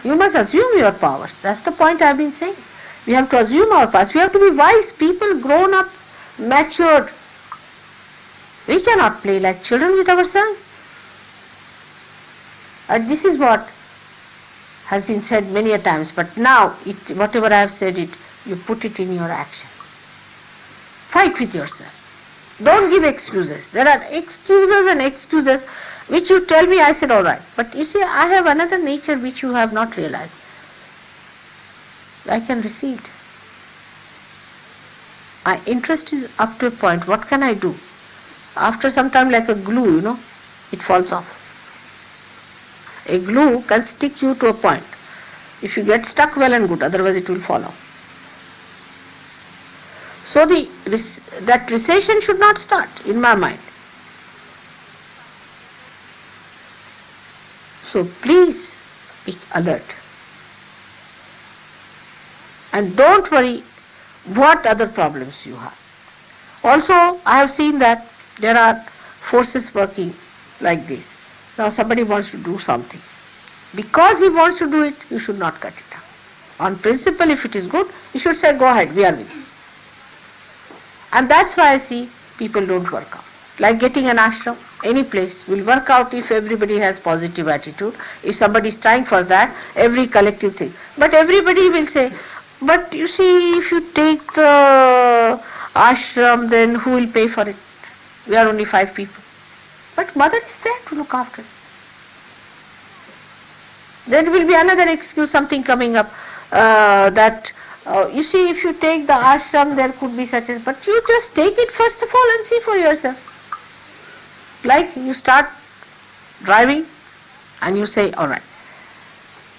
You must assume your powers. That's the point I've been saying. We have to assume our powers. We have to be wise people, grown up, matured. We cannot play like children with ourselves. And this is what has been said many a times, but now whatever I have said it, you put it in your action. Fight with yourself. Don't give excuses. There are excuses and excuses which you tell me, I said all right. But you see, I have another nature which you have not realized. I can recede. My interest is up to a point. What can I do? After some time, like a glue, it falls off. A glue can stick you to a point. If you get stuck, well and good, otherwise it will fall off. So that recession should not start in my mind. So please be alert. And don't worry what other problems you have. Also, I have seen that there are forces working like this. Now somebody wants to do something. Because he wants to do it, you should not cut it out. On principle, if it is good, you should say, go ahead, we are with you. And that's why I see people don't work out. Like getting an ashram, any place will work out if everybody has positive attitude. If somebody is trying for that, every collective thing. But everybody will say, but you see, if you take the ashram, then who will pay for it? We are only 5 people. But mother is there to look after it. There will be another excuse, something coming up, that you see, if you take the ashram, there could be such a... But you just take it first of all and see for yourself. Like you start driving and you say, all right,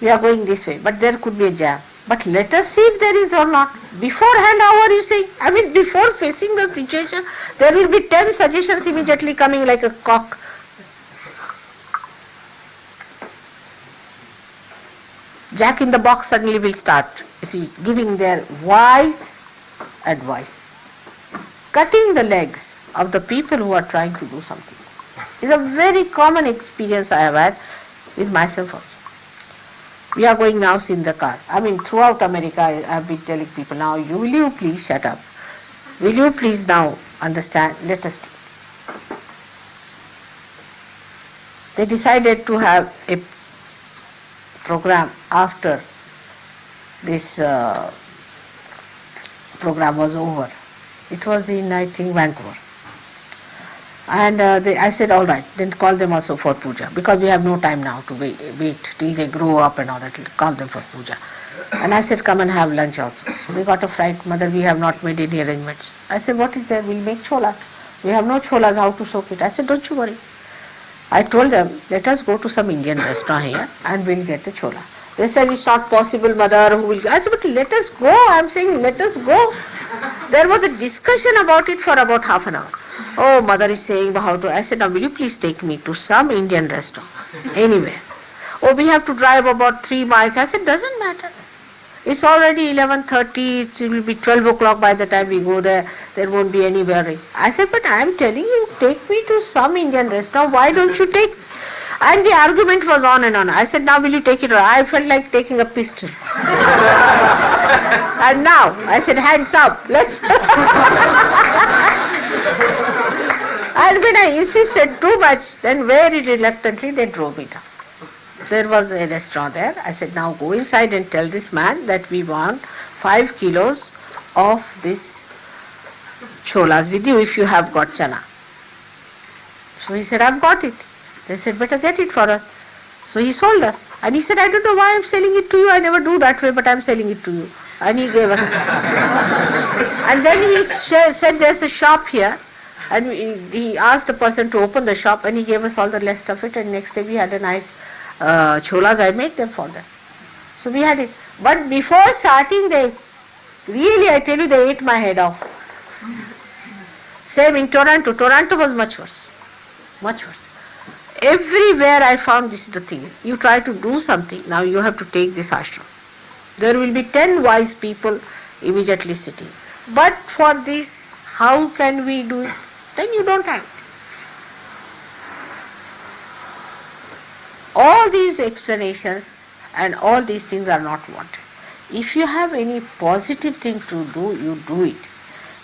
we are going this way, but there could be a jam. But let us see if there is or not. Beforehand, how are you saying? I mean, before facing the situation, there will be 10 suggestions immediately coming like a cock. Jack in the box suddenly will start, you see, giving their wise advice. Cutting the legs of the people who are trying to do something is a very common experience I have had with myself also. We are going now in the car. I mean, throughout America, I have been telling people, now, will you please shut up? Will you please now understand? Let us do. They decided to have a program after this program was over. It was in, I think, Vancouver. And I said, all right, then call them also for puja, because we have no time now to wait till they grow up and all that. Call them for puja. And I said, come and have lunch also. So they got a fright, mother, we have not made any arrangements. I said, what is there? We'll make cholas. We have no cholas, how to soak it? I said, don't you worry. I told them, let us go to some Indian restaurant here and we'll get the chola. They said, it's not possible, mother, who will go? I said, but let us go. I'm saying, let us go. There was a discussion about it for about half an hour. Oh, mother is saying how to. I said, now will you please take me to some Indian restaurant, anywhere. Oh, we have to drive about 3 miles. I said, doesn't matter. It's already 11:30, it will be 12 o'clock by the time we go there. There won't be any worry. I said, but I am telling you, take me to some Indian restaurant. Why don't you take? And the argument was on and on. I said, now will you take it? I felt like taking a pistol. And now, I said, hands up, let's... And when I insisted too much, then very reluctantly they drove me down. There was a restaurant there. I said, now go inside and tell this man that we want 5 kilos of this cholas with you if you have got chana. So he said, I've got it. They said, better get it for us. So he sold us. And he said, I don't know why I'm selling it to you. I never do that way, but I'm selling it to you. And he gave us. And then he said, there's a shop here. And he asked the person to open the shop, and he gave us all the rest of it. And next day we had a nice cholas. I made them for them. So we had it. But before starting, they really, I tell you, they ate my head off. Same in Toronto. Toronto was much worse. Much worse. Everywhere I found this is the thing. You try to do something, now you have to take this ashram. There will be 10 wise people immediately sitting. But for this, how can we do it? Then you don't have it. All these explanations and all these things are not wanted. If you have any positive thing to do, you do it.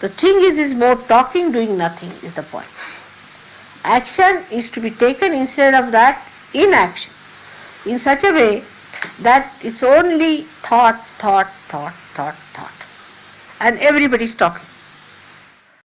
The thing is more talking, doing nothing is the point. Action is to be taken instead of that inaction, in such a way that it's only thought, thought, thought, thought, thought. And everybody is talking.